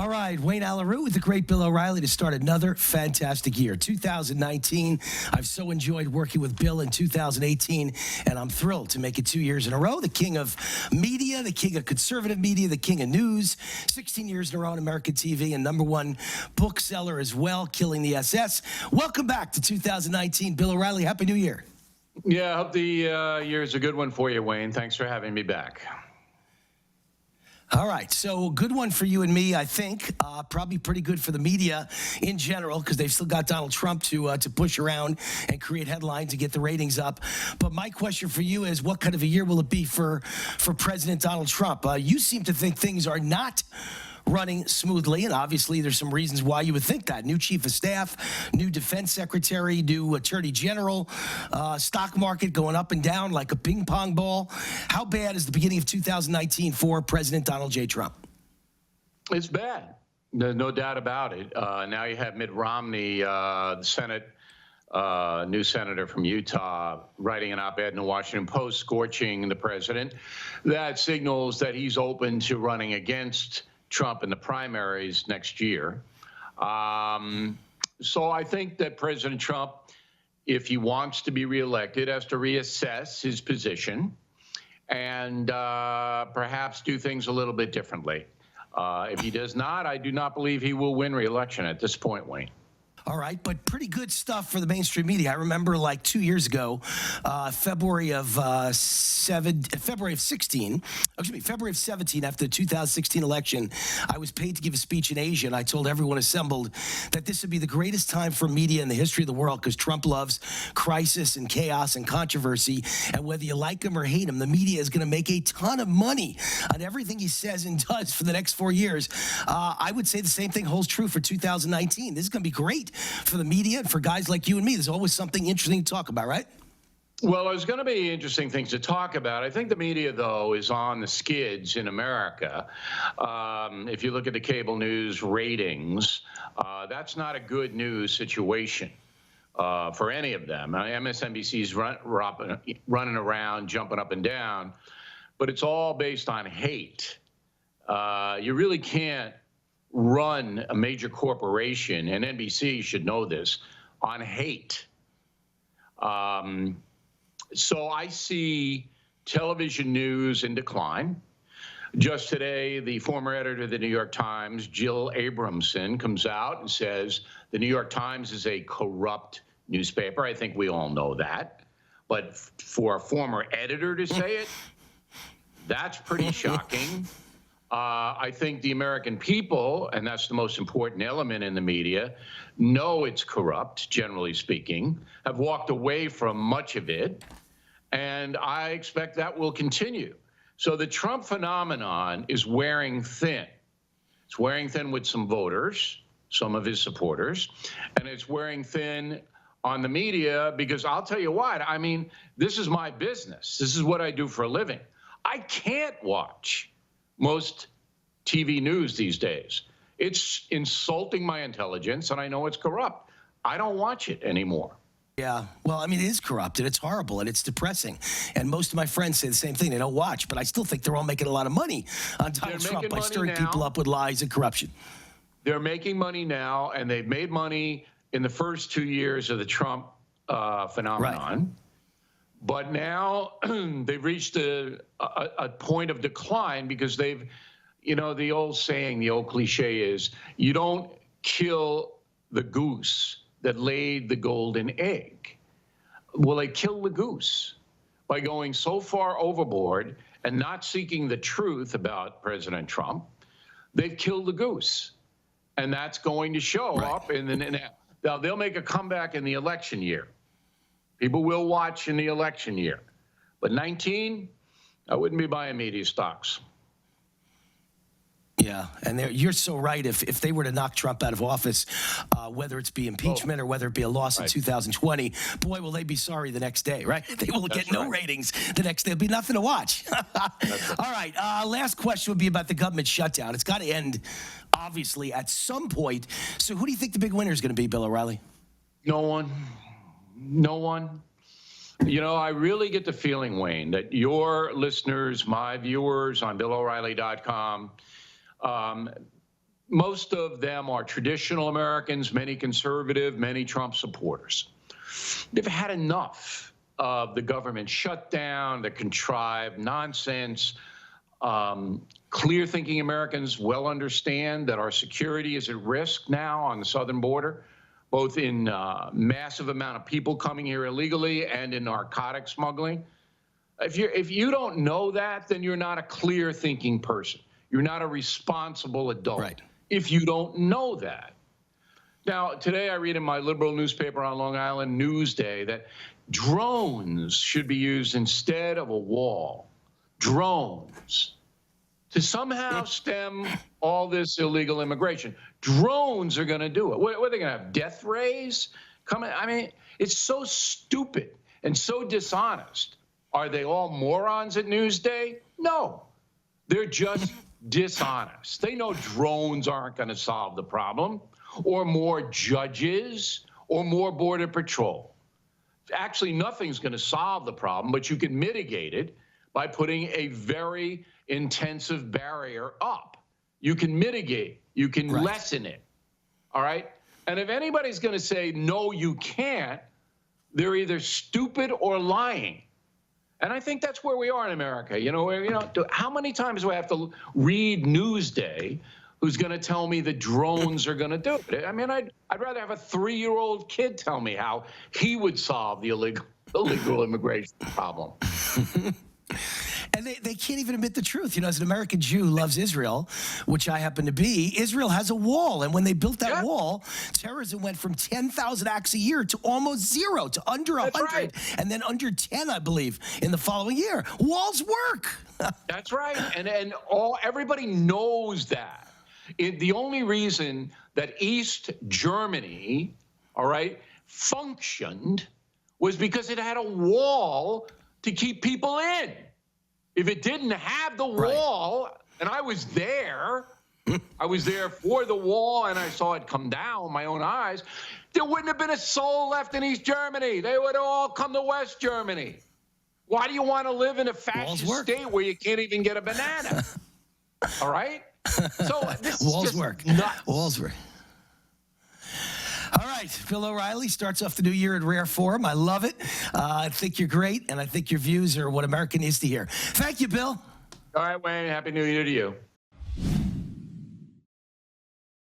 All right, Wayne Alaroot with the great Bill O'Reilly to start another fantastic year. 2019, I've so enjoyed working with Bill in 2018, and I'm thrilled to make it 2 years in a row. The king of media, the king of conservative media, the king of news, 16 years in a row on American TV, and #1 bookseller as well, Killing the SS. Welcome back to 2019. Bill O'Reilly, Happy New Year. Yeah, I hope the year is a good one for you, Wayne. Thanks for having me back. All right, so good one for you and me, I think. Probably pretty good for the media in general because they've still got Donald Trump to push around and create headlines and get the ratings up. But my question for you is, what kind of a year will it be for President Donald Trump? You seem to think things are not running smoothly, and obviously there's some reasons why you would think that. New chief of staff, new defense secretary, new attorney general, stock market going up and down like a ping pong ball. How bad is the beginning of 2019 for President Donald J. Trump? It's bad. No doubt about it. Now you have Mitt Romney, the Senate, new senator from Utah, writing an op-ed in the Washington Post, scorching the president. That signals that he's open to running against Trump in the primaries next year. So I think that President Trump, if he wants to be reelected, has to reassess his position and perhaps do things a little bit differently. If he does not, I do not believe he will win reelection at this point, Wayne. All right, but pretty good stuff for the mainstream media. I remember like 2 years ago, February of 17, after the 2016 election, I was paid to give a speech in Asia, and I told everyone assembled that this would be the greatest time for media in the history of the world because Trump loves crisis and chaos and controversy, and whether you like him or hate him, the media is going to make a ton of money on everything he says and does for the next 4 years. I would say the same thing holds true for 2019. This is going to be great for the media and for guys like you and me. There's always something interesting to talk about, right? Well, there's going to be interesting things to talk about. I think the media, though, is on the skids in America. If you look at the cable news ratings, that's not a good news situation for any of them. MSNBC's running around, jumping up and down, but it's all based on hate. You really can't run a major corporation, and NBC should know this, on hate. So I see television news in decline. Just today, the former editor of the New York Times, Jill Abramson, comes out and says the New York Times is a corrupt newspaper. I think we all know that. But for a former editor to say it, that's pretty shocking. I think the American people, and that's the most important element in the media, know it's corrupt, generally speaking, have walked away from much of it, and I expect that will continue. So the Trump phenomenon is wearing thin. It's wearing thin with some voters, some of his supporters, and it's wearing thin on the media because I'll tell you what, I mean, this is my business. This is what I do for a living. I can't watch most TV news these days. It's insulting my intelligence, and I know it's corrupt. I don't watch it anymore. Yeah, well, I mean, it is corrupt, and it's horrible, and it's depressing. And most of my friends say the same thing. They don't watch, but I still think they're all making a lot of money on Donald Trump by stirring people up with lies and corruption. They're making money now, and they've made money in the first 2 years of the Trump phenomenon. Right. But now they've reached a point of decline because they've, you know, the old saying, the old cliche is, you don't kill the goose that laid the golden egg. Well, they killed the goose by going so far overboard and not seeking the truth about President Trump. They've killed the goose. And that's going to show up in the, now they'll make a comeback in the election year. People will watch in the election year. But 19, I wouldn't be buying media stocks. Yeah, and you're so right. If they were to knock Trump out of office, whether it's be impeachment or whether it be a loss in 2020, boy, will they be sorry the next day, right? They will get no ratings the next day. There'll be nothing to watch. All right, last question would be about the government shutdown. It's got to end, obviously, at some point. So who do you think the big winner is going to be, Bill O'Reilly? No one. No one. You know, I really get the feeling, Wayne, that your listeners, my viewers on BillO'Reilly.com, most of them are traditional Americans, many conservative, many Trump supporters. They've had enough of the government shutdown, the contrived nonsense. Clear-thinking Americans well understand that our security is at risk now on the southern border, both in massive amount of people coming here illegally and in narcotic smuggling. If you don't know that, then you're not a clear-thinking person. You're not a responsible adult. Right. If you don't know that. Now, today I read in my liberal newspaper on Long Island, Newsday, that drones should be used instead of a wall. Drones. To somehow stem all this illegal immigration. Drones are going to do it. What are they going to have, death rays coming? I mean, it's so stupid and so dishonest. Are they all morons at Newsday? No. They're just dishonest. They know drones aren't going to solve the problem, or more judges, or more Border Patrol. Actually, nothing's going to solve the problem, but you can mitigate it by putting a very intensive barrier up. You can mitigate, you can lessen it, all right? And if anybody's going to say, no, you can't, they're either stupid or lying. And I think that's where we are in America. How many times do I have to read Newsday who's going to tell me that drones are going to do it? I mean, I'd rather have a 3-year-old kid tell me how he would solve the illegal immigration problem. And they can't even admit the truth. As an American Jew who loves Israel, which I happen to be, Israel has a wall. And when they built that wall, terrorism went from 10,000 acts a year to almost 0, to under 100, and then under 10, I believe, in the following year. Walls work. That's right. And everybody knows that. The only reason that East Germany, all right, functioned was because it had a wall to keep people in. If it didn't have the wall, and I was there for the wall, and I saw it come down with my own eyes, there wouldn't have been a soul left in East Germany. They would all come to West Germany. Why do you want to live in a fascist state where you can't even get a banana? All right? So this is just nuts. Walls work. All right, Bill O'Reilly starts off the new year in rare form. I love it. I think you're great, and I think your views are what America needs to hear. Thank you, Bill. All right, Wayne. Happy New Year to you.